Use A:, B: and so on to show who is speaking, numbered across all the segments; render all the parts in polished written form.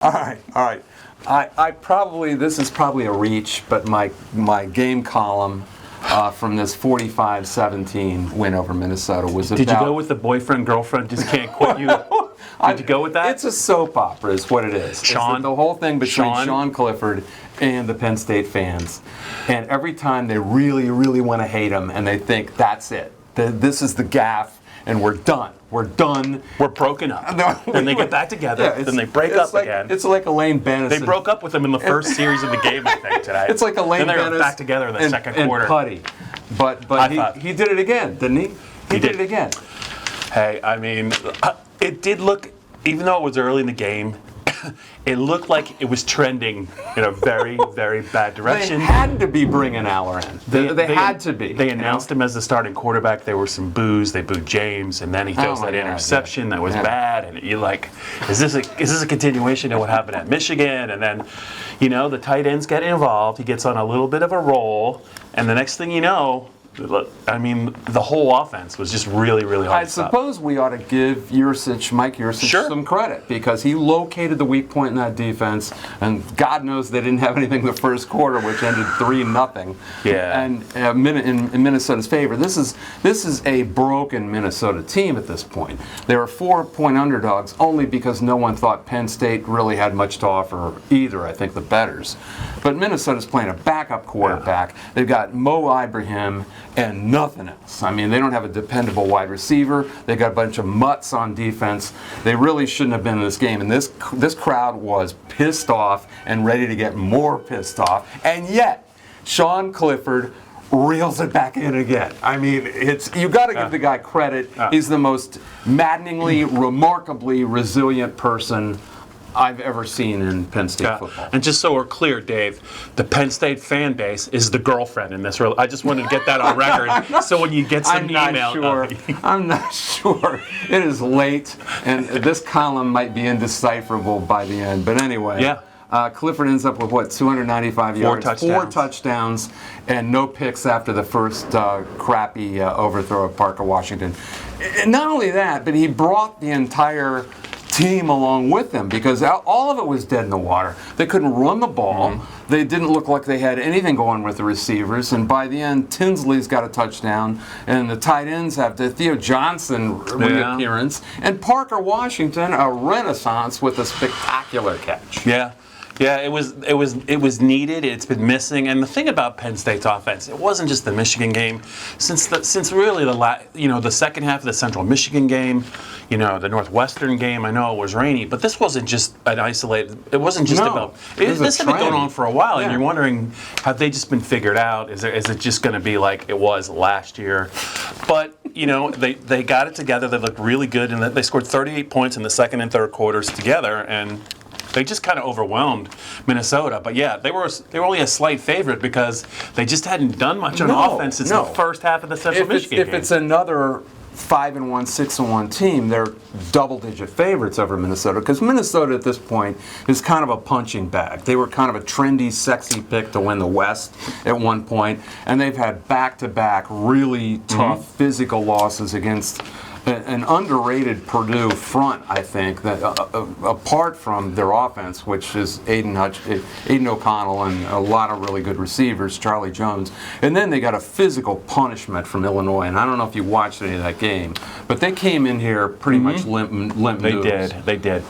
A: All right. I probably, this is probably a reach, but my game column from this 45-17 win over Minnesota was about...
B: Did you go with the boyfriend, girlfriend, just can't quit you? Did you go with that?
A: It's a soap opera is what it is.
B: Sean?
A: It's the whole thing between Sean Clifford and the Penn State fans. And every time they really, really want to hate him and they think, that's it. This is the gaffe and we're done. We're done.
B: We're broken up. Then they get back together. Then they break up again.
A: It's like Elaine Bennis.
B: They broke up with him in the first series of the game, I think, today.
A: It's like Elaine Bennis.
B: Then they were back together in the second quarter.
A: And Putty. But he did it again, didn't he? He did it again.
B: Hey, I mean, it did look, even though it was early in the game, it looked like it was trending in a very, very bad direction.
A: They had to be bringing Aller in. They had to be.
B: They announced him as the starting quarterback. There were some boos. They booed James, and then he throws that interception that was bad. And you're like, is this a continuation of what happened at Michigan? And then, the tight ends get involved. He gets on a little bit of a roll, and the next thing you know, I mean, the whole offense was just really, really hard to stop.
A: I suppose we ought to give Mike Yurcich some credit because he located the weak point in that defense, and God knows they didn't have anything the first quarter, which ended 3-0.
B: Yeah.
A: And in Minnesota's favor, this is a broken Minnesota team at this point. They were 4-point underdogs only because no one thought Penn State really had much to offer either. I think the bettors, but Minnesota's playing a backup quarterback. Yeah. They've got Mo Ibrahim and nothing else. I mean, they don't have a dependable wide receiver. They got a bunch of mutts on defense. They really shouldn't have been in this game. And this crowd was pissed off and ready to get more pissed off. And yet, Sean Clifford reels it back in again. I mean, you got to give the guy credit. He's the most maddeningly, remarkably resilient person I've ever seen in Penn State football.
B: And just so we're clear, Dave, the Penn State fan base is the girlfriend in this. I just wanted to get that on record. So when you get some email,
A: I'm not sure. It is late, and this column might be indecipherable by the end. But anyway, Clifford ends up with 295 yards, 4 touchdowns, and no picks after the first crappy overthrow of Parker Washington. And not only that, but he brought the entire team along with them because all of it was dead in the water. They couldn't run the ball. Mm-hmm. They didn't look like they had anything going with the receivers. And by the end, Tinsley's got a touchdown, and the tight ends have the Theo Johnson reappearance, and Parker Washington a renaissance with a spectacular catch.
B: Yeah, it was needed. It's been missing. And the thing about Penn State's offense, it wasn't just the Michigan game. Since really the second half of the Central Michigan game, the Northwestern game. I know it was rainy, but this wasn't just an isolated. It wasn't just about. This had been going on for a while, and you're wondering, have they just been figured out? Is it just going to be like it was last year? But they got it together. They looked really good, and they scored 38 points in the second and third quarters together, and they just kind of overwhelmed Minnesota. But yeah, they were only a slight favorite because they just hadn't done much on offense since the first half of the Central Michigan game.
A: If it's another 5-1, 6-1 team, they're double-digit favorites over Minnesota because Minnesota at this point is kind of a punching bag. They were kind of a trendy, sexy pick to win the West at one point, and they've had back-to-back really tough physical losses against an underrated Purdue front, I think, that apart from their offense, which is Aiden O'Connell and a lot of really good receivers, Charlie Jones, and then they got a physical punishment from Illinois. And I don't know if you watched any of that game, but they came in here pretty much limp noodles.
B: They did.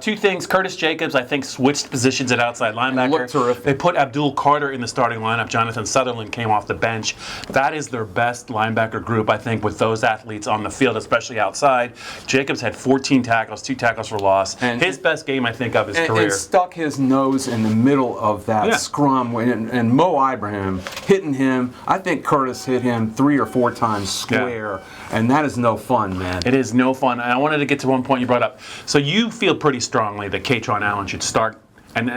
B: Two things. Curtis Jacobs, I think, switched positions at outside linebacker.
A: Looked terrific.
B: They put Abdul Carter in the starting lineup. Jonathan Sutherland came off the bench. That is their best linebacker group, I think, with those athletes on the field, especially outside. Jacobs had 14 tackles, 2 tackles for loss. And his best game, I think, of his career.
A: And stuck his nose in the middle of that scrum. And Mo Ibrahim hitting him. I think Curtis hit him 3 or 4 times square. And that is no fun, man.
B: It is no fun. And I wanted to get to one point you brought up. So you feel pretty strongly that Katron Allen should start and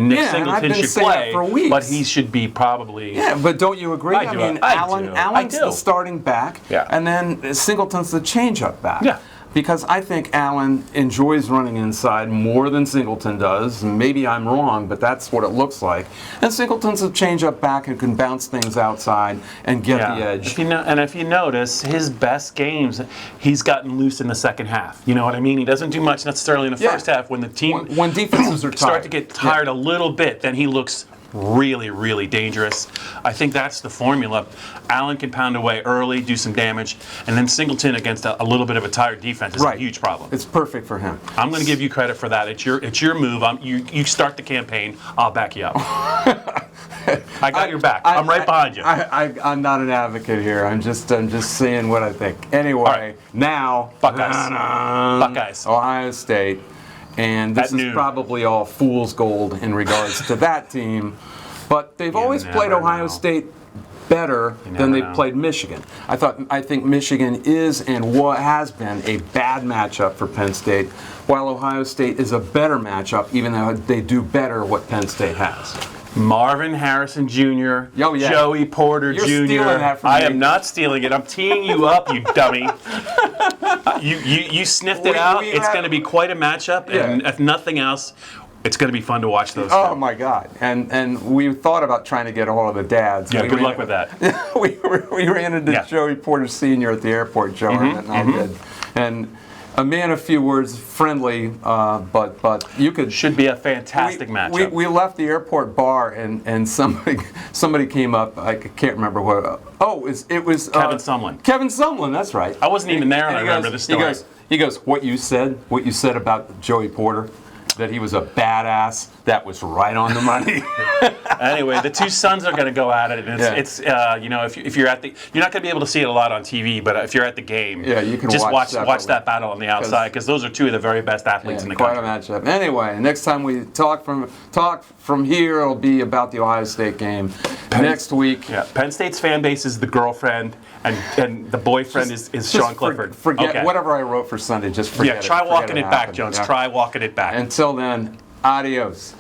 B: Nick Singleton should play,
A: for weeks.
B: But he should be probably.
A: Yeah, but don't you agree? Allen's the starting back, and then Singleton's the change-up back.
B: Yeah.
A: because I think Allen enjoys running inside more than Singleton does. Maybe I'm wrong, but that's what it looks like. And Singleton's a change-up back and can bounce things outside and get the edge.
B: If you notice, his best games, he's gotten loose in the second half. You know what I mean? He doesn't do much necessarily in the first half. When the team
A: when defenses are
B: start to get tired a little bit, then he looks really, really dangerous. I think that's the formula. Allen can pound away early, do some damage, and then Singleton against a little bit of a tired defense is a huge problem.
A: It's perfect for him.
B: I'm going to give you credit for that. It's your move. You start the campaign. I'll back you up. I got your back. I'm right behind you.
A: I'm not an advocate here. I'm just saying what I think. Anyway, now
B: Buckeyes.
A: Ohio State. And this is probably all fool's gold in regards to that team. But they've always played Ohio State better than they've played Michigan. I think Michigan is and has been a bad matchup for Penn State, while Ohio State is a better matchup, even though they do better what Penn State has.
B: Marvin Harrison Jr., Joey Porter Jr.
A: You're stealing that from me.
B: I am not stealing it. I'm teeing you up, you dummy. You sniffed it out. It's going to be quite a matchup, and if nothing else, it's going to be fun to watch those.
A: Oh my God! And we thought about trying to get a hold of the dads.
B: Yeah, good luck with that.
A: we ran into Joey Porter Sr. at the airport, Joe, and I did, and. A man of few words, friendly, but you could...
B: Should be a fantastic matchup.
A: We left the airport bar and somebody came up. I can't remember what. Oh, it was
B: Kevin Sumlin.
A: Kevin Sumlin, that's right.
B: I wasn't even there, and I remember the story.
A: He goes, what you said about Joey Porter, that he was a badass. That was right on the money.
B: Anyway, the two sons are going to go at it, and it's if you're at the, you're not going to be able to see it a lot on TV, but if you're at the game,
A: you can
B: just watch that battle on the outside, because those are two of the very best athletes in the country.
A: Quite a matchup. Anyway, next time we talk from here, it'll be about the Ohio State game. Next week,
B: Penn State's fan base is the girlfriend, and the boyfriend is Sean Clifford.
A: Forget whatever I wrote for Sunday. Just forget it.
B: Try walking it back, Jones. Try walking it back.
A: Until then, adios.